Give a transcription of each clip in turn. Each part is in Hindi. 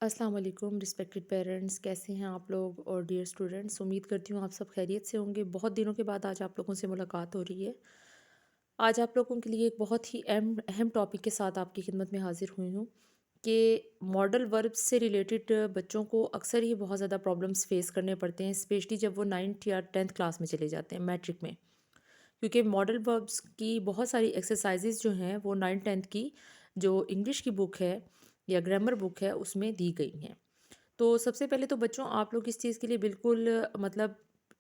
अस्सलाम वालेकुम रिस्पेक्टेड पेरेंट्स, कैसे हैं आप लोग और डियर स्टूडेंट्स। उम्मीद करती हूँ आप सब खैरियत से होंगे। बहुत दिनों के बाद आज आप लोगों से मुलाकात हो रही है। आज आप लोगों के लिए एक बहुत ही अहम अहम टॉपिक के साथ आपकी खिदमत में हाजिर हुई हूँ कि मॉडल वर्ब्स से रिलेटेड बच्चों को अक्सर ही बहुत ज़्यादा प्रॉब्लम्स फेस करने पड़ते हैं, स्पेशली जब वो 9th या 10th क्लास में चले जाते हैं, मैट्रिक में। क्योंकि मॉडल वर्ब्स की बहुत सारी एक्सरसाइजेज जो हैं वो 9th 10th की जो इंग्लिश की बुक है या ग्रामर बुक है उसमें दी गई हैं। तो सबसे पहले तो बच्चों आप लोग इस चीज़ के लिए बिल्कुल मतलब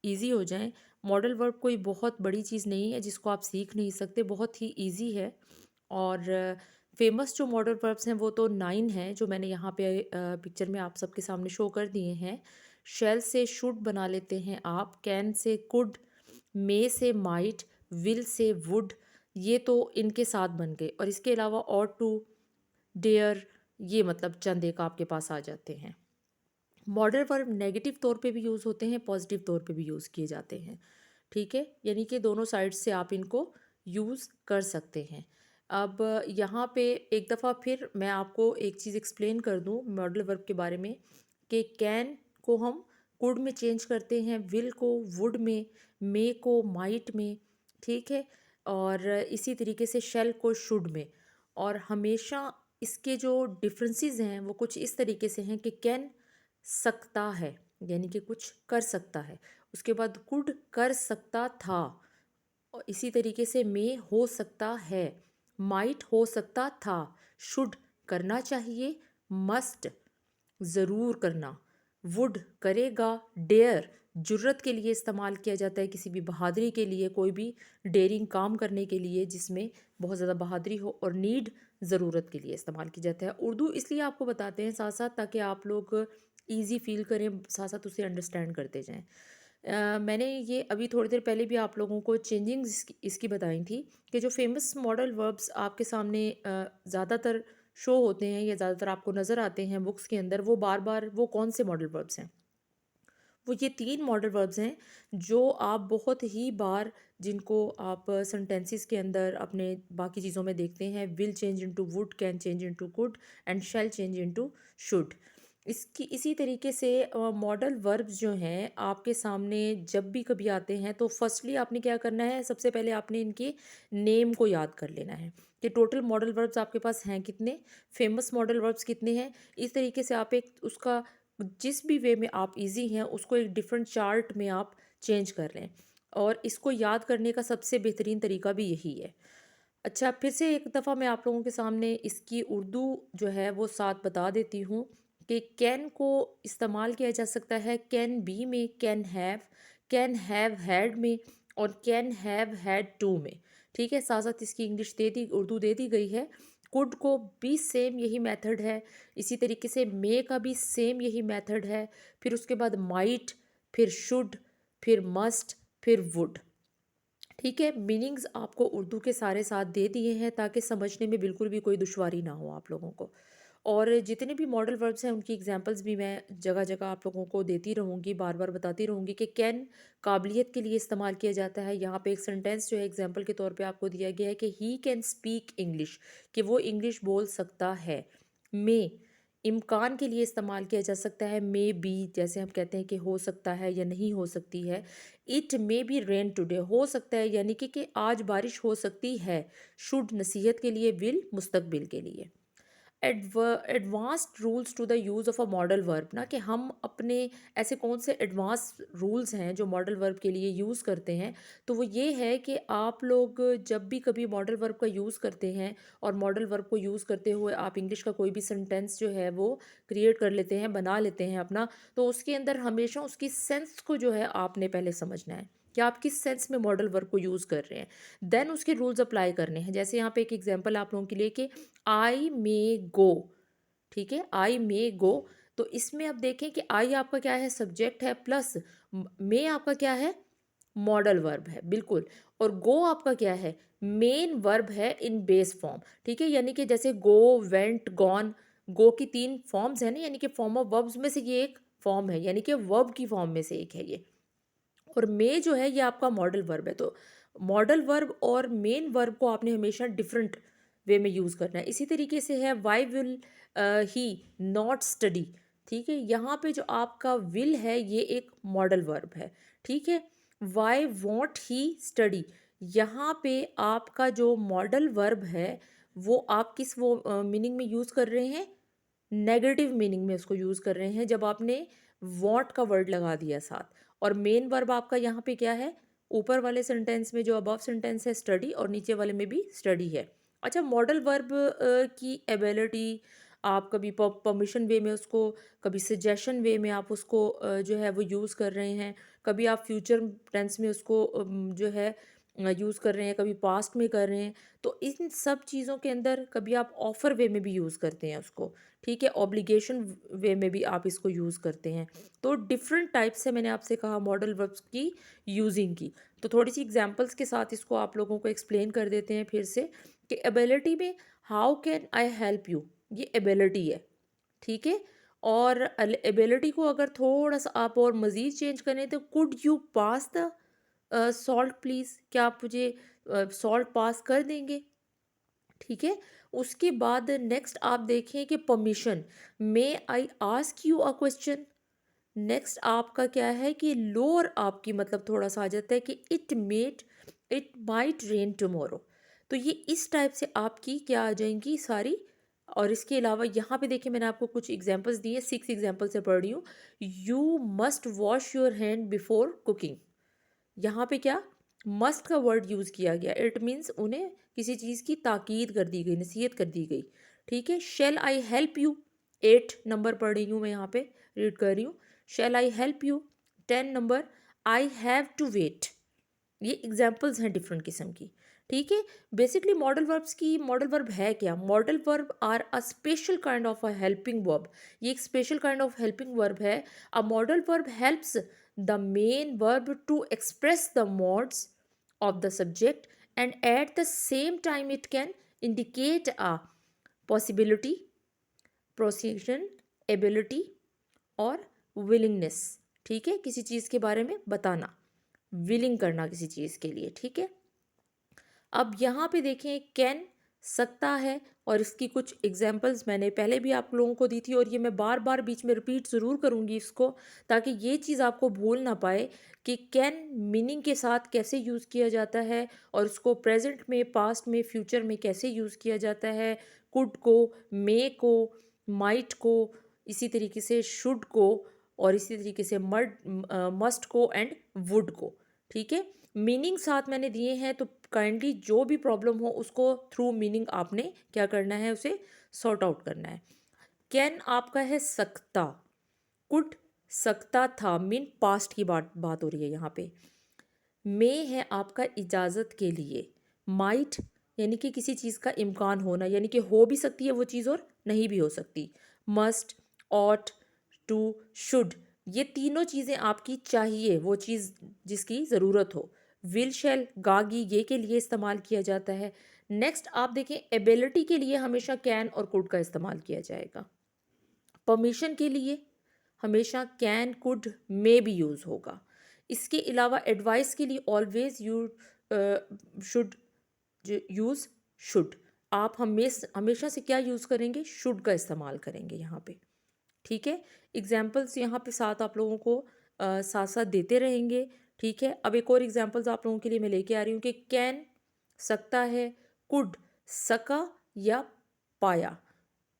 इजी हो जाएं। मॉडल वर्ब कोई बहुत बड़ी चीज़ नहीं है जिसको आप सीख नहीं सकते, बहुत ही इजी है। और फेमस जो मॉडल वर्ब्स हैं वो तो 9 हैं जो मैंने यहाँ पे पिक्चर में आप सबके सामने शो कर दिए हैं। शेल से शुड बना लेते हैं आप, कैन से कुड, मे से माइट, विल से वुड, ये तो इनके साथ बन गए। और इसके अलावा और टू, डेयर, ये मतलब चंद एक आपके पास आ जाते हैं। मॉडल वर्ब नेगेटिव तौर पे भी यूज़ होते हैं, पॉजिटिव तौर पे भी यूज़ किए जाते हैं। ठीक है, यानी कि दोनों साइड से आप इनको यूज़ कर सकते हैं। अब यहाँ पे एक दफ़ा फिर मैं आपको एक चीज़ एक्सप्लेन कर दूँ मॉडल वर्ब के बारे में कि कैन को हम कुड में चेंज करते हैं, विल को वुड में, मे को माइट में। ठीक है, और इसी तरीके से शेल को शुड में। और हमेशा इसके जो डिफरेंसेस हैं वो कुछ इस तरीके से हैं कि कैन सकता है, यानी कि कुछ कर सकता है। उसके बाद कुड कर सकता था। और इसी तरीके से मे हो सकता है, माइट हो सकता था, शुड करना चाहिए, मस्ट ज़रूर करना, वुड करेगा, डेयर जुर्रत के लिए इस्तेमाल किया जाता है, किसी भी बहादुरी के लिए, कोई भी डेयरिंग काम करने के लिए जिसमें बहुत ज़्यादा बहादुरी हो, और नीड ज़रूरत के लिए इस्तेमाल किया जाता है। उर्दू इसलिए आपको बताते हैं साथ साथ ताकि आप लोग ईजी फील करें, साथ साथ उसे अंडरस्टैंड करते जाएं। मैंने ये अभी थोड़ी देर पहले भी आप लोगों को चेंजिंग्स इसकी बताई थी कि जो फेमस मॉडल वर्ब्स आपके सामने ज़्यादातर शो होते हैं या ज़्यादातर आपको नज़र आते हैं बुक्स के अंदर, वो बार बार वो कौन से मॉडल वर्ब्स हैं। वो ये 3 मॉडल वर्ब्स हैं जो आप बहुत ही बार, जिनको आप सेंटेंसेस के अंदर अपने बाकी चीज़ों में देखते हैं। Will change into would, can change into could, and shall change into should. इसकी इसी तरीके से मॉडल वर्ब्स जो हैं आपके सामने जब भी कभी आते हैं तो फर्स्टली आपने क्या करना है, सबसे पहले आपने इनके नेम को याद कर लेना है कि टोटल मॉडल वर्ब्स आपके पास हैं कितने, फेमस मॉडल वर्ब्स कितने हैं। इस तरीके से आप एक उसका जिस भी वे में आप इजी हैं उसको एक डिफरेंट चार्ट में आप चेंज कर लें। और इसको याद करने का सबसे बेहतरीन तरीका भी यही है। अच्छा, फिर से एक दफ़ा मैं आप लोगों के सामने इसकी उर्दू जो है वो साथ बता देती हूँ कि कैन को इस्तेमाल किया जा सकता है कैन बी में, कैन हैव हैड में, और कैन हैव हैड टू में। ठीक है, साथ साथ इसकी इंग्लिश दे दी, उर्दू दे दी गई है। कुड को भी सेम यही मेथड है। इसी तरीके से मे का भी सेम यही मेथड है। फिर उसके बाद माइट, फिर शुड, फिर मस्ट, फिर वुड। ठीक है, मीनिंग्स आपको उर्दू के सारे साथ दे दिए हैं ताकि समझने में बिल्कुल भी कोई दुश्वारी ना हो आप लोगों को। और जितने भी मॉडल वर्ब्स हैं उनकी एग्जांपल्स भी मैं जगह जगह आप लोगों को देती रहूँगी, बार बार बताती रहूँगी कि कैन काबिलियत के लिए इस्तेमाल किया जाता है। यहाँ पे एक सेंटेंस जो है एग्जांपल के तौर पे आपको दिया गया है कि ही कैन स्पीक इंग्लिश, कि वो इंग्लिश बोल सकता है। मे इम्कान के लिए इस्तेमाल किया जा सकता है, मे बी, जैसे हम कहते हैं कि हो सकता है या नहीं हो सकती है। It may be rain today, हो सकता है यानी कि आज बारिश हो सकती है। शुड नसीहत के लिए, विल मुस्तकबिल के लिए। Advanced rules to the use of a modal verb, ना कि हम अपने ऐसे कौन से एडवांस रूल्स हैं जो मॉडल वर्ब के लिए यूज़ करते हैं। तो वो ये है कि आप लोग जब भी कभी मॉडल वर्ब का यूज़ करते हैं और मॉडल वर्ब को यूज़ करते हुए आप इंग्लिश का कोई भी सेंटेंस जो है वो क्रिएट कर लेते हैं, बना लेते हैं अपना, तो उसके अंदर हमेशा उसकी सेंस को जो है आपने पहले समझना है कि आप किस सेंस में मॉडल वर्ब को यूज़ कर रहे हैं। देन उसके रूल्स अप्लाई करने हैं। जैसे यहाँ पे एक एग्जांपल आप लोगों के लिए कि आई मे गो। ठीक है, आई मे गो। तो इसमें अब देखें कि आई आपका क्या है, सब्जेक्ट है, प्लस मे आपका क्या है, मॉडल वर्ब है, बिल्कुल। और गो आपका क्या है, मेन वर्ब है इन बेस फॉर्म। ठीक है, यानी कि जैसे गो, वेंट, गॉन, गो की 3 फॉर्म्स हैं ना, यानी कि फॉर्म ऑफ वर्ब्स में से ये एक फॉर्म है, यानी कि वर्ब की फॉर्म में से एक है ये। और मे जो है ये आपका मॉडल वर्ब है। तो मॉडल वर्ब और मेन वर्ब को आपने हमेशा डिफरेंट वे में यूज़ करना है। इसी तरीके से है why will he not study. ठीक है, यहाँ पे जो आपका विल है ये एक मॉडल वर्ब है। ठीक है, वाई वॉन्ट ही स्टडी, यहाँ पे आपका जो मॉडल वर्ब है वो आप किस वो मीनिंग में यूज़ कर रहे हैं, नेगेटिव मीनिंग में उसको यूज़ कर रहे हैं जब आपने वॉन्ट का वर्ड लगा दिया साथ। और मेन वर्ब आपका यहाँ पे क्या है, ऊपर वाले सेंटेंस में जो अबव सेंटेंस है स्टडी और नीचे वाले में भी स्टडी है। अच्छा, मॉडल वर्ब की एबिलिटी आप कभी परमिशन वे में उसको, कभी सजेशन वे में आप उसको जो है वो यूज़ कर रहे हैं, कभी आप फ्यूचर टेंस में उसको जो है यूज़ कर रहे हैं, कभी पास्ट में कर रहे हैं। तो इन सब चीज़ों के अंदर कभी आप ऑफ़र वे में भी यूज़ करते हैं उसको। ठीक है, ऑब्लिगेशन वे में भी आप इसको यूज़ करते हैं। तो डिफरेंट टाइप से मैंने आपसे कहा मॉडल वर्ब्स की यूजिंग की। तो थोड़ी सी एग्जांपल्स के साथ इसको आप लोगों को एक्सप्लेन कर देते हैं फिर से कि एबिलिटी में how can I help you, ये एबिलिटी है। ठीक है, और एबिलिटी को अगर थोड़ा सा आप और मज़ीद चेंज करें तो could you pass the salt please, क्या आप मुझे सॉल्ट पास कर देंगे। ठीक है, उसके बाद नेक्स्ट आप देखें कि permission, may I ask you a question. Next आपका क्या है कि लोअर आपकी मतलब थोड़ा सा आ जाता है कि इट माइट रेन टुमारो। तो ये इस टाइप से आपकी क्या आ जाएंगी सारी। और इसके अलावा यहाँ पे देखिए मैंने आपको कुछ एग्जांपल्स दिए, 6 एग्जांपल से पढ़ रही हूँ। You must wash your hand before cooking, यहाँ पे क्या मस्ट का वर्ड यूज़ किया गया। इट मीन्स उन्हें किसी चीज़ की ताकीद कर दी गई, नसीहत कर दी गई। ठीक है, shell I help you, 8 number पढ़ रही हूँ मैं यहाँ पे, रीड कर रही हूँ। Shall I help you, 10 number I have to wait. ये एग्जाम्पल्स हैं डिफरेंट किस्म की। ठीक है, बेसिकली मॉडल वर्ब्स की, मॉडल वर्ब है क्या, modal verb are a special kind of a helping verb. ये एक special kind of helping verb है। A modal verb helps the main verb to express the moods of the subject, and at the same time it can indicate a possibility, proposition, ability और willingness। ठीक है, किसी चीज़ के बारे में बताना, विलिंग करना किसी चीज़ के लिए। ठीक है, अब यहाँ पे देखें कैन सकता है, और इसकी कुछ एग्जांपल्स मैंने पहले भी आप लोगों को दी थी और ये मैं बार बार बीच में रिपीट ज़रूर करूँगी इसको, ताकि ये चीज़ आपको भूल ना पाए कि कैन मीनिंग के साथ कैसे यूज़ किया जाता है और उसको प्रेजेंट में, पास्ट में, फ्यूचर में कैसे यूज़ किया जाता है। कुड को, मे को, माइट को, इसी तरीके से शुड को, और इसी तरीके से मस्ट को एंड वुड को। ठीक है, मीनिंग साथ मैंने दिए हैं, तो काइंडली जो भी प्रॉब्लम हो उसको थ्रू मीनिंग आपने क्या करना है, उसे सॉर्ट आउट करना है। कैन आपका है सकता, कुड सकता था, मीन पास्ट की बात हो रही है यहाँ पे। मे है आपका इजाज़त के लिए, माइट यानी कि किसी चीज़ का इम्कान होना, यानी कि हो भी सकती है वो चीज़ और नहीं भी हो सकती। मस्ट, ऑट, टू, शुड, ये तीनों चीज़ें आपकी चाहिए, वो चीज़ जिसकी ज़रूरत हो। विल, शैल, गागी, ये के लिए इस्तेमाल किया जाता है। नेक्स्ट आप देखें एबिलिटी के लिए हमेशा कैन और कुड का इस्तेमाल किया जाएगा। परमिशन के लिए हमेशा कैन, कुड, मे भी यूज़ होगा। इसके अलावा एडवाइस के लिए always you should use should. आप हमेशा से क्या यूज़ करेंगे, शुड का इस्तेमाल करेंगे यहाँ पे। ठीक है, एग्जाम्पल्स यहाँ पे साथ आप लोगों को साथ साथ देते रहेंगे। ठीक है, अब एक और एग्जाम्पल्स आप लोगों के लिए मैं लेके आ रही हूँ कि कैन सकता है, कुड सका या पाया,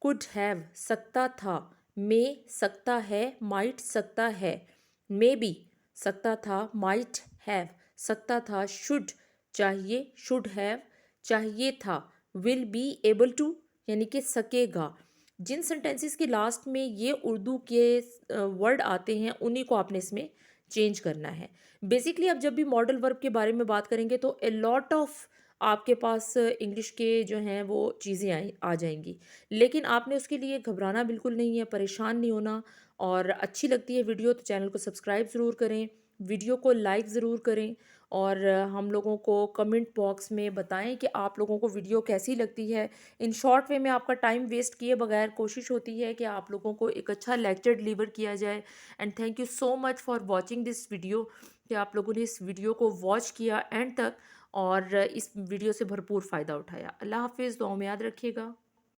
कुड हैव सकता था, मे सकता है, माइट सकता है, मे बी सकता था, माइट हैव सकता था, शुड चाहिए, शुड हैव चाहिए था, विल बी एबल टू यानी कि सकेगा। जिन सेंटेंसेस के लास्ट में ये उर्दू के वर्ड आते हैं उन्हीं को आपने इसमें चेंज करना है। बेसिकली आप जब भी मॉडल वर्ब के बारे में बात करेंगे तो ए लॉट ऑफ आपके पास इंग्लिश के जो हैं वो चीज़ें आ जाएंगी, लेकिन आपने उसके लिए घबराना बिल्कुल नहीं है, परेशान नहीं होना। और अच्छी लगती है वीडियो तो चैनल को सब्सक्राइब ज़रूर करें, वीडियो को लाइक ज़रूर करें, और हम लोगों को कमेंट बॉक्स में बताएं कि आप लोगों को वीडियो कैसी लगती है। इन शॉर्ट वे में आपका टाइम वेस्ट किए बगैर कोशिश होती है कि आप लोगों को एक अच्छा लेक्चर डिलीवर किया जाए। And thank you so much for watching this video, कि आप लोगों ने इस वीडियो को वॉच किया एंड तक। और इस वीडियो से भरपूर फ़ायदा उठाया। अल्लाह हाफ़िज़, दुआओं में याद रखिएगा।